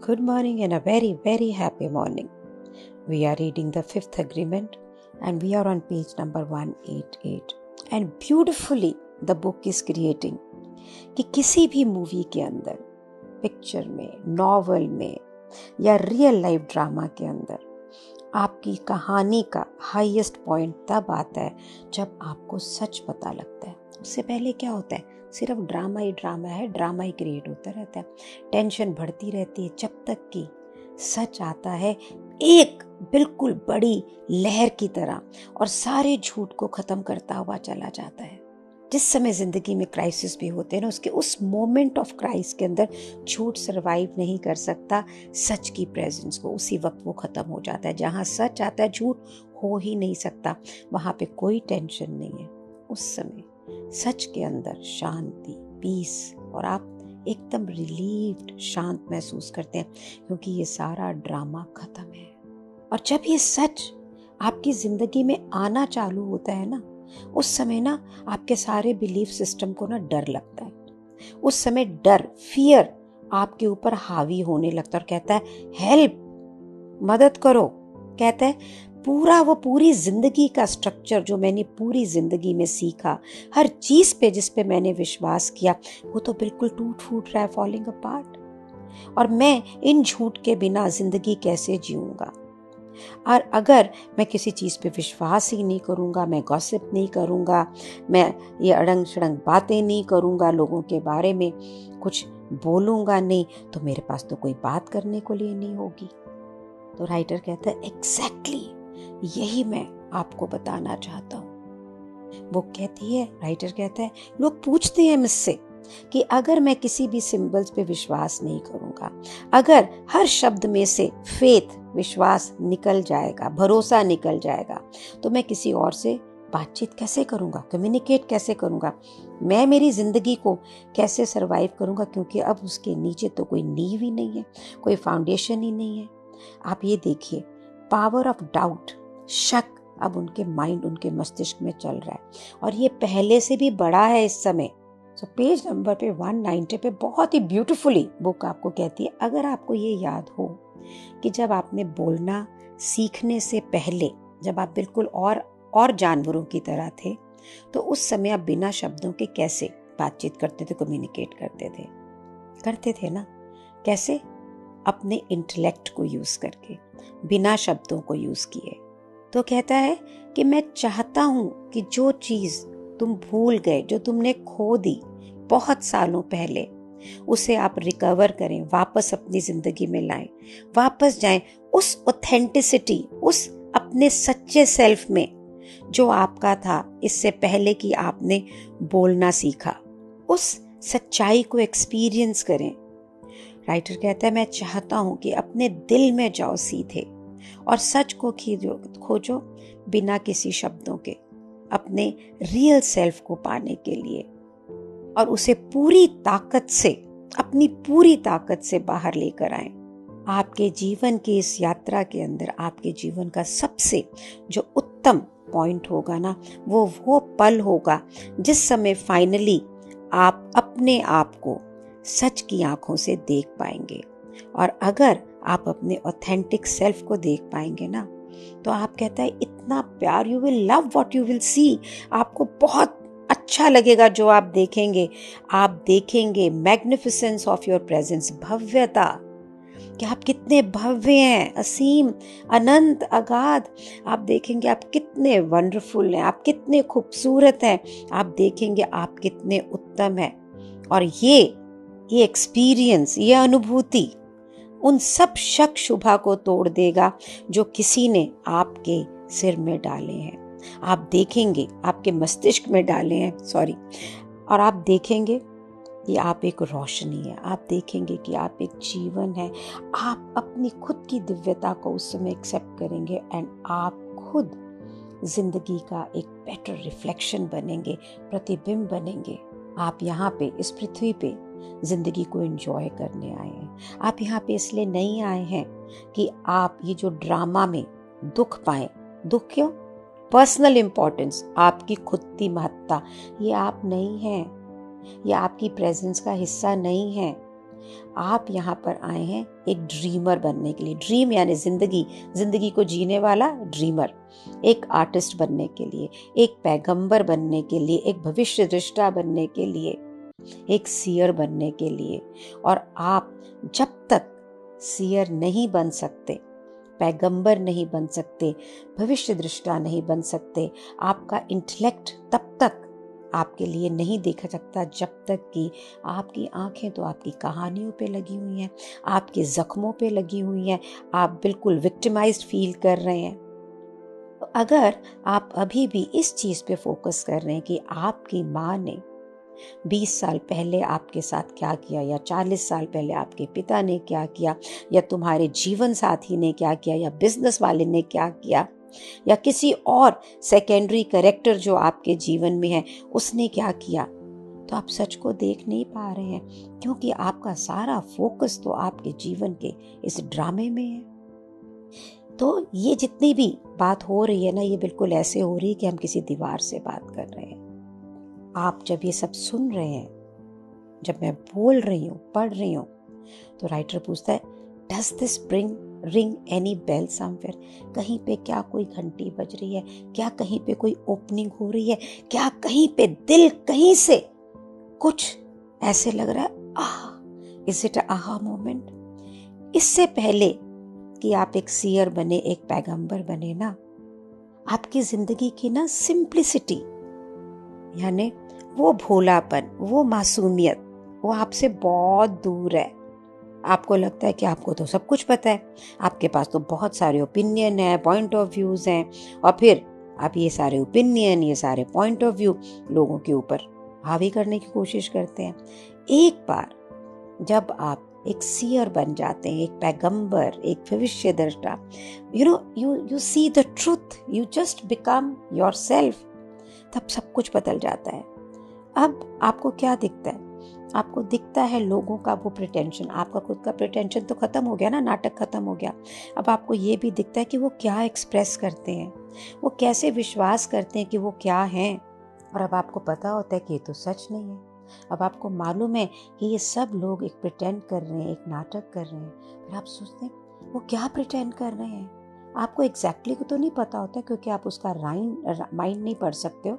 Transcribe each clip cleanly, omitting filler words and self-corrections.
Good morning and a very, very happy morning. We are reading the Fifth Agreement and we are on page number 188. And beautifully the book is creating कि किसी भी movie के अंदर, picture में, novel में या real life drama के अंदर आपकी कहानी का हाईएस्ट पॉइंट तब आता है जब आपको सच पता लगता है। उससे पहले क्या होता है, सिर्फ ड्रामा ही क्रिएट होता रहता है, टेंशन बढ़ती रहती है जब तक कि सच आता है एक बिल्कुल बड़ी लहर की तरह और सारे झूठ को ख़त्म करता हुआ चला जाता है। जिस समय ज़िंदगी में क्राइसिस भी होते हैं ना, उसके उस मोमेंट ऑफ क्राइसिस के अंदर झूठ सरवाइव नहीं कर सकता सच की प्रेजेंस को, उसी वक्त वो ख़त्म हो जाता है। जहाँ सच आता है झूठ हो ही नहीं सकता, वहाँ पे कोई टेंशन नहीं है। उस समय सच के अंदर शांति, पीस, और आप एकदम रिलीव्ड, शांत महसूस करते हैं क्योंकि ये सारा ड्रामा ख़त्म है। और जब ये सच आपकी ज़िंदगी में आना चालू होता है ना, उस समय ना आपके सारे बिलीफ सिस्टम को ना डर लगता है। उस समय डर, फियर आपके ऊपर हावी होने लगता है और कहता है हेल्प, मदद करो। कहता है पूरी जिंदगी का स्ट्रक्चर जो मैंने पूरी जिंदगी में सीखा, हर चीज पे जिस पे मैंने विश्वास किया, वो तो बिल्कुल टूट फूट रहा है, फॉलिंग अपार्ट। और मैं इन झूठ के बिना जिंदगी कैसे जीऊंगा? और अगर मैं किसी चीज़ पे विश्वास ही नहीं करूँगा, मैं गॉसिप नहीं करूँगा, मैं ये अड़ंग शड़ंग बातें नहीं करूँगा, लोगों के बारे में कुछ बोलूँगा नहीं, तो मेरे पास तो कोई बात करने को लिए नहीं होगी। तो राइटर कहता है एग्जैक्टली यही मैं आपको बताना चाहता हूँ। वो कहती है, राइटर कहता है, लोग पूछते हैं मुझसे कि अगर मैं किसी भी सिंबल्स पे विश्वास नहीं करूँगा, अगर हर शब्द में से फेथ, विश्वास निकल जाएगा, भरोसा निकल जाएगा, तो मैं किसी और से बातचीत कैसे करूँगा, कम्युनिकेट कैसे करूँगा, मैं मेरी ज़िंदगी को कैसे सरवाइव करूँगा? क्योंकि अब उसके नीचे तो कोई नींव ही नहीं है, कोई फाउंडेशन ही नहीं है। आप ये देखिए, पावर ऑफ डाउट, शक अब उनके माइंड, उनके मस्तिष्क में चल रहा है और ये पहले से भी बड़ा है इस समय। सो पेज नंबर पे 190 पे बहुत ही ब्यूटीफुली बुक आपको कहती है, अगर आपको ये याद हो कि जब आपने बोलना सीखने से पहले, जब आप बिल्कुल और जानवरों की तरह थे, तो उस समय आप बिना शब्दों के कैसे बातचीत करते थे, कम्युनिकेट करते थे ना? कैसे? अपने इंटेलेक्ट को यूज करके, बिना शब्दों को यूज किए। तो कहता है कि मैं चाहता हूं कि जो चीज तुम भूल गए, जो तुमने खो दी बहुत सालों पहले, उसे आप रिकवर करें, वापस अपनी जिंदगी में लाएं, वापस जाएं उस ऑथेंटिसिटी, उस अपने सच्चे सेल्फ में जो आपका था इससे पहले कि आपने बोलना सीखा। उस सच्चाई को एक्सपीरियंस करें। राइटर कहता है मैं चाहता हूं कि अपने दिल में जाओ सीधे और सच को खोजो बिना किसी शब्दों के, अपने रियल सेल्फ को पाने के लिए, और उसे पूरी ताकत से, अपनी पूरी ताकत से बाहर लेकर आएं। आपके जीवन की इस यात्रा के अंदर आपके जीवन का सबसे जो उत्तम पॉइंट होगा ना, वो पल होगा जिस समय फाइनली आप अपने आप को सच की आंखों से देख पाएंगे। और अगर आप अपने ऑथेंटिक सेल्फ को देख पाएंगे ना, तो आप कहता है इतना प्यार, you will love what you will see. आपको बहुत अच्छा लगेगा जो आप देखेंगे। आप देखेंगे मैग्निफिसेंस ऑफ योर प्रेजेंस, भव्यता, कि आप कितने भव्य हैं, असीम, अनंत, अगाध। आप देखेंगे आप कितने वंडरफुल हैं, आप कितने खूबसूरत हैं, आप देखेंगे आप कितने उत्तम हैं। और ये एक्सपीरियंस, ये अनुभूति उन सब शक शुभा को तोड़ देगा जो किसी ने आपके सिर में डाले हैं, आप देखेंगे आपके मस्तिष्क में डाले हैं, और आप देखेंगे कि आप एक रोशनी है, आप देखेंगे कि आप एक जीवन है। आप अपनी खुद की दिव्यता को उस समय एक्सेप्ट करेंगे एंड आप खुद जिंदगी का एक बेटर रिफ्लेक्शन बनेंगे, प्रतिबिंब बनेंगे। आप यहाँ पे इस पृथ्वी पे जिंदगी को एंजॉय करने आए हैं। आप यहाँ पे इसलिए नहीं आए हैं कि आप ये जो ड्रामा में दुख पाएं। दुख क्यों? पर्सनल इंपॉर्टेंस, आपकी खुद की महत्ता, ये आप नहीं हैं, ये आपकी प्रेजेंस का हिस्सा नहीं है। आप यहाँ पर आए हैं एक ड्रीमर बनने के लिए। ड्रीम यानी जिंदगी को जीने वाला ड्रीमर, एक आर्टिस्ट बनने के लिए, एक पैगंबर बनने के लिए, एक भविष्य दृष्टा बनने के लिए, एक सीयर बनने के लिए। और आप जब तक सीयर नहीं बन सकते, पैगंबर नहीं बन सकते, भविष्य दृष्टा नहीं बन सकते, आपका इंटेलेक्ट तब तक आपके लिए नहीं देखा सकता जब तक कि आपकी आंखें तो आपकी कहानियों पे लगी हुई हैं, आपके जख्मों पे लगी हुई हैं, आप बिल्कुल विक्टिमाइज्ड फील कर रहे हैं। तो अगर आप अभी भी इस चीज़ पे फोकस कर रहे हैं कि आपकी माँ ने 20 साल पहले आपके साथ क्या किया, या 40 साल पहले आपके पिता ने क्या किया, या तुम्हारे जीवन साथी ने क्या किया, या बिजनेस वाले ने क्या किया, या किसी और सेकेंडरी कैरेक्टर जो आपके जीवन में है उसने क्या किया, तो आप सच को देख नहीं पा रहे हैं, क्योंकि आपका सारा फोकस तो आपके जीवन के इस ड्रामे में है। तो ये जितनी भी बात हो रही है ना, ये बिल्कुल ऐसे हो रही है कि हम किसी दीवार से बात कर रहे हैं। आप जब ये सब सुन रहे हैं, जब मैं बोल रही हूँ, पढ़ रही हूँ, तो राइटर पूछता है, does this ring any bell somewhere? कहीं पे क्या कोई घंटी बज रही है? क्या कहीं पे कोई ओपनिंग हो रही है? क्या कहीं पे दिल कहीं से कुछ ऐसे लग रहा है, आह, इज इट आहा मोमेंट? इससे पहले कि आप एक सीयर बने, एक पैगंबर बने ना, आपकी जिंदगी की ना सिंप्लिसिटी, यानी वो भोलापन, वो मासूमियत, वो आपसे बहुत दूर है। आपको लगता है कि आपको तो सब कुछ पता है, आपके पास तो बहुत सारे ओपिनियन है, पॉइंट ऑफ व्यूज हैं, और फिर आप ये सारे ओपिनियन, ये सारे पॉइंट ऑफ व्यू लोगों के ऊपर हावी करने की कोशिश करते हैं। एक बार जब आप एक सीयर बन जाते हैं, एक पैगंबर, एक भविष्य दृष्टा, you see the truth, you just become yourself, तब सब कुछ बदल जाता है। अब आपको क्या दिखता है? आपको दिखता है लोगों का वो प्रिटेंशन। आपका खुद का प्रिटेंशन तो खत्म हो गया ना, नाटक खत्म हो गया। अब आपको ये भी दिखता है कि वो क्या एक्सप्रेस करते हैं, वो कैसे विश्वास करते हैं कि वो क्या हैं। और अब आपको पता होता है कि ये तो सच नहीं है। अब आपको मालूम है कि ये सब लोग एक प्रिटेंड कर रहे हैं, एक नाटक कर रहे हैं। फिर आप सोचते हैं वो क्या प्रिटेंड कर रहे हैं। आपको एग्जैक्टली को तो नहीं पता होता, क्योंकि आप उसका माइंड नहीं पढ़ सकते हो।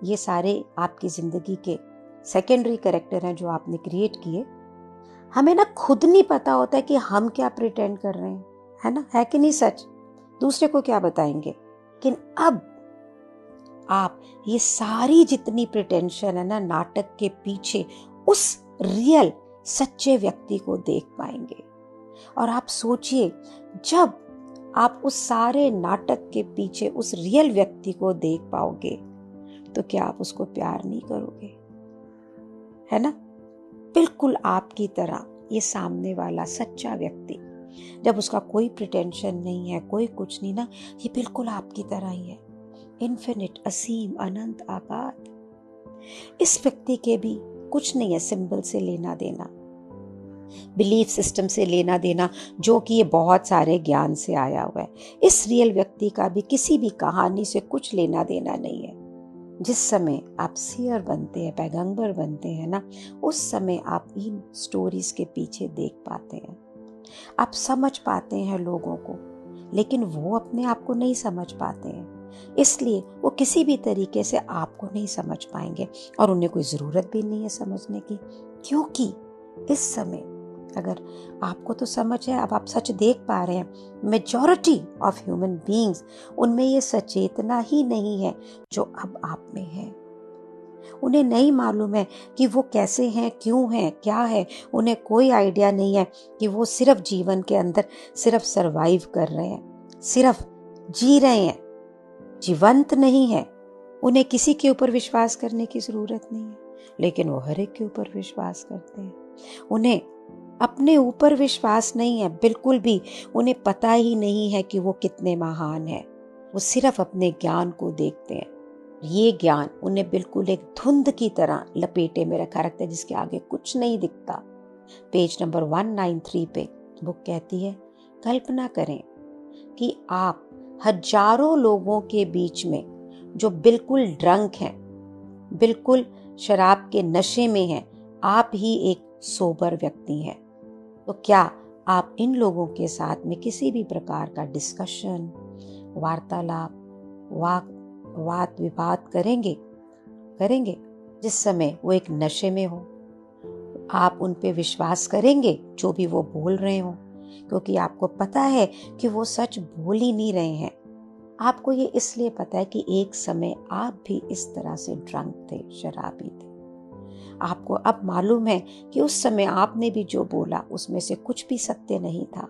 ये सारे आपकी ज़िंदगी के सेकेंडरी कैरेक्टर हैं जो आपने क्रिएट किए। हमें ना खुद नहीं पता होता है कि हम क्या प्रिटेंड कर रहे हैं, है ना, है कि नहीं सच? दूसरे को क्या बताएंगे। लेकिन अब आप ये सारी जितनी प्रिटेंशन है ना नाटक के पीछे, उस रियल सच्चे व्यक्ति को देख पाएंगे। और आप सोचिए, जब आप उस सारे नाटक के पीछे उस रियल व्यक्ति को देख पाओगे, तो क्या आप उसको प्यार नहीं करोगे? है ना? बिल्कुल आपकी तरह ये सामने वाला सच्चा व्यक्ति, जब उसका कोई प्रिटेंशन नहीं है, कोई कुछ नहीं ना, ये बिल्कुल आपकी तरह ही है। इन्फिनिट, असीम, अनंत, आबाद। इस व्यक्ति के भी कुछ नहीं है सिंबल से लेना देना, बिलीफ सिस्टम से लेना देना, जो कि ये बहुत सारे ज्ञान से आया हुआ है। इस रियल व्यक्ति का भी किसी भी कहानी से कुछ लेना देना नहीं है। जिस समय आप सीयर बनते हैं, पैगंबर बनते हैं ना, उस समय आप इन स्टोरीज के पीछे देख पाते हैं, आप समझ पाते हैं लोगों को, लेकिन वो अपने आप को नहीं समझ पाते हैं। इसलिए वो किसी भी तरीके से आपको नहीं समझ पाएंगे, और उन्हें कोई ज़रूरत भी नहीं है समझने की, क्योंकि इस समय अगर आपको तो समझ है, अब आप सच देख पा रहे हैं, मेजॉरिटी ऑफ ह्यूमन बीइंग्स, उनमें ये सचेतना ही नहीं है जो अब आप में है। उन्हें नहीं मालूम है कि वो कैसे हैं, क्यों हैं, क्या है। उन्हें कोई आइडिया नहीं है कि वो सिर्फ जीवन के अंदर सिर्फ सरवाइव कर रहे हैं, सिर्फ जी रहे हैं, जीवंत नहीं है। उन्हें किसी के ऊपर विश्वास करने की ज़रूरत नहीं है, लेकिन वो हर एक के ऊपर विश्वास करते हैं। उन्हें अपने ऊपर विश्वास नहीं है बिल्कुल भी। उन्हें पता ही नहीं है कि वो कितने महान हैं। वो सिर्फ अपने ज्ञान को देखते हैं। ये ज्ञान उन्हें बिल्कुल एक धुंध की तरह लपेटे में रखा रखता है, जिसके आगे कुछ नहीं दिखता। पेज नंबर 193 पे बुक कहती है, कल्पना करें कि आप हजारों लोगों के बीच में जो बिल्कुल ड्रंक हैं, बिल्कुल शराब के नशे में हैं, आप ही एक सोबर व्यक्ति हैं। तो क्या आप इन लोगों के साथ में किसी भी प्रकार का डिस्कशन, वार्तालाप, वाद विवाद करेंगे जिस समय वो एक नशे में हो? आप उन पे विश्वास करेंगे जो भी वो बोल रहे हो, क्योंकि आपको पता है कि वो सच बोल ही नहीं रहे हैं। आपको ये इसलिए पता है कि एक समय आप भी इस तरह से ड्रंक थे, शराबी थे। आपको अब मालूम है कि उस समय आपने भी जो बोला उसमें से कुछ भी सत्य नहीं था।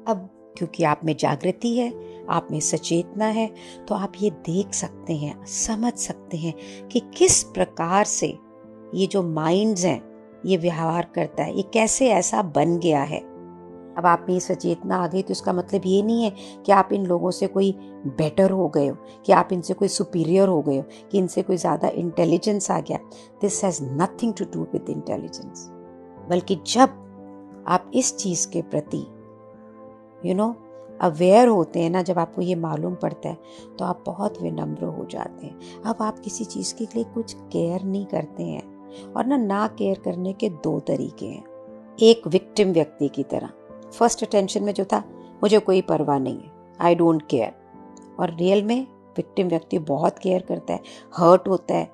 अब क्योंकि आप में जागृति है, आप में सचेतना है, तो आप ये देख सकते हैं, समझ सकते हैं कि किस प्रकार से ये जो माइंड्स हैं ये व्यवहार करता है, ये कैसे ऐसा बन गया है। अब आप में ये सचेतना आ गई तो इसका मतलब ये नहीं है कि आप इन लोगों से कोई बेटर हो गए हो, कि आप इनसे कोई सुपीरियर हो गए हो, कि इनसे कोई ज़्यादा इंटेलिजेंस आ गया। This has nothing to do with intelligence. बल्कि जब आप इस चीज़ के प्रति अवेयर होते हैं ना, जब आपको ये मालूम पड़ता है, तो आप बहुत विनम्र हो जाते हैं। अब आप किसी चीज़ के लिए कुछ केयर नहीं करते हैं। और ना केयर करने के दो तरीके हैं। एक विक्टिम व्यक्ति की तरह, फर्स्ट अटेंशन में जो था, मुझे कोई परवाह नहीं है, आई डोंट केयर। और रियल में विक्टिम व्यक्ति बहुत केयर करता है, हर्ट होता है,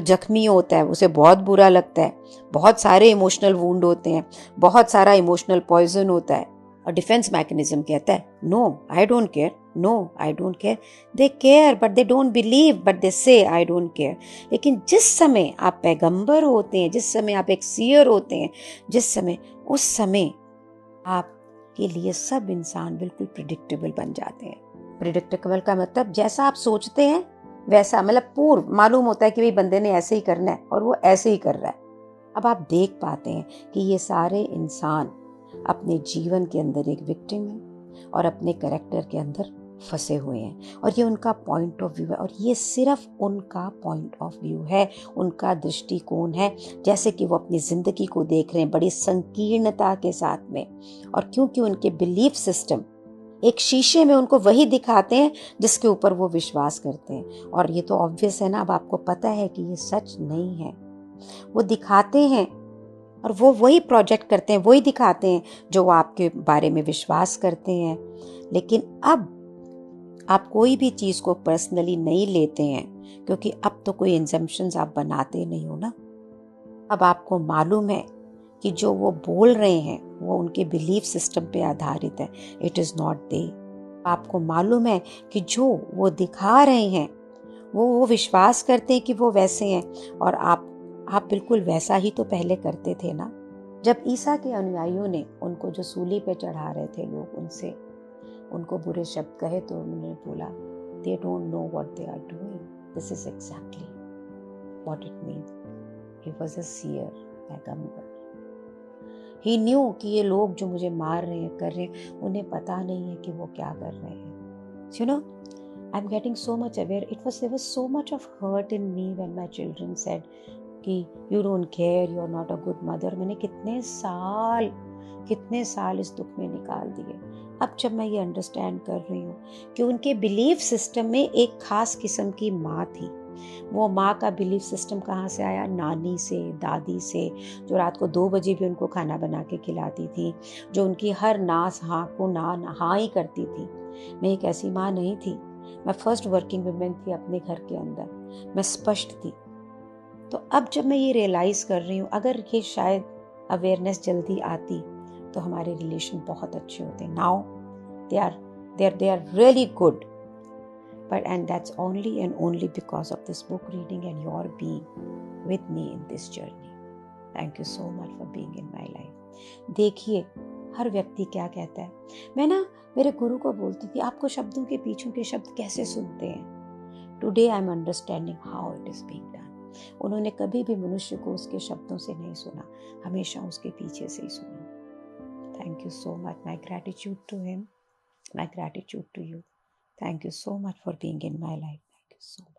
जख्मी होता है, उसे बहुत बुरा लगता है, बहुत सारे इमोशनल वुंड होते हैं, बहुत सारा इमोशनल पॉइजन होता है। और डिफेंस मैकेनिज्म कहता है no I don't care, no I don't care. They care but they don't believe, but they say I don't care. लेकिन जिस समय आप पैगंबर होते हैं, जिस समय आप एक सीयर होते हैं, उस समय आपके लिए सब इंसान बिल्कुल प्रिडिक्टेबल बन जाते हैं। प्रिडिक्टेबल का मतलब जैसा आप सोचते हैं वैसा, मतलब पूर्व मालूम होता है कि भाई बंदे ने ऐसे ही करना है और वो ऐसे ही कर रहा है। अब आप देख पाते हैं कि ये सारे इंसान अपने जीवन के अंदर एक विक्टिम है और अपने कैरेक्टर के अंदर फंसे हुए हैं, और ये उनका पॉइंट ऑफ व्यू है, और ये सिर्फ उनका पॉइंट ऑफ व्यू है, उनका दृष्टिकोण है। जैसे कि वो अपनी जिंदगी को देख रहे हैं बड़ी संकीर्णता के साथ में, और क्योंकि उनके बिलीफ सिस्टम एक शीशे में उनको वही दिखाते हैं जिसके ऊपर वो विश्वास करते हैं। और ये तो ऑब्वियस है ना, अब आपको पता है कि ये सच नहीं है। वो दिखाते हैं और वो वही प्रोजेक्ट करते हैं, वही दिखाते हैं जो वो आपके बारे में विश्वास करते हैं। लेकिन अब आप कोई भी चीज़ को पर्सनली नहीं लेते हैं, क्योंकि अब तो कोई इंजम्पशंस आप बनाते नहीं हो ना। अब आपको मालूम है कि जो वो बोल रहे हैं वो उनके बिलीफ सिस्टम पे आधारित है, इट इज़ नॉट दे। आपको मालूम है कि जो वो दिखा रहे हैं वो विश्वास करते हैं कि वो वैसे हैं, और आप बिल्कुल वैसा ही तो पहले करते थे ना। जब ईसा के अनुयायियों ने उनको जो सूली पे चढ़ा रहे थे लोग, उनको बुरे शब्द कहे, तो उन्होंने बोला they don't know what they are doing, this is exactly what it means. He was a seer, पैगंबर। ही न्यू कि ये लोग जो मुझे मार रहे हैं, कर रहे हैं, उन्हें पता नहीं है कि वो क्या कर रहे हैं। You know, I'm getting so much aware. There was so much of hurt in me when my children said कि you don't care, you're not a good mother. मैंने कितने साल इस दुख में निकाल दिए। अब जब मैं ये अंडरस्टैंड कर रही हूँ कि उनके बिलीफ सिस्टम में एक खास किस्म की माँ थी। वो माँ का बिलीफ सिस्टम कहाँ से आया? नानी से, दादी से, जो रात को 2 बजे भी उनको खाना बना के खिलाती थी, जो उनकी हर नास हाँ को हाँ ही करती थी। मैं एक ऐसी माँ नहीं थी। मैं फर्स्ट वर्किंग वुमेन थी अपने घर के अंदर, मैं स्पष्ट थी। तो अब जब मैं ये रियलाइज कर रही हूँ, अगर ये शायद अवेयरनेस जल्दी आती तो हमारे रिलेशन बहुत अच्छे होते। Now they are really good, but and that's only and only because of this book reading and your being with me in this journey. Thank you so much for being in my life. देखिए हर व्यक्ति क्या कहता है। मैं ना मेरे गुरु को बोलती थी, आपको शब्दों के पीछे के शब्द कैसे सुनते हैं? Today I am understanding how it is being done. उन्होंने कभी भी मनुष्य को उसके शब्दों से नहीं सुना, हमेशा उसके पीछे से ही सुना। Thank you so much. My gratitude to him, my gratitude to you. Thank you so much for being in my life. Thank you so much.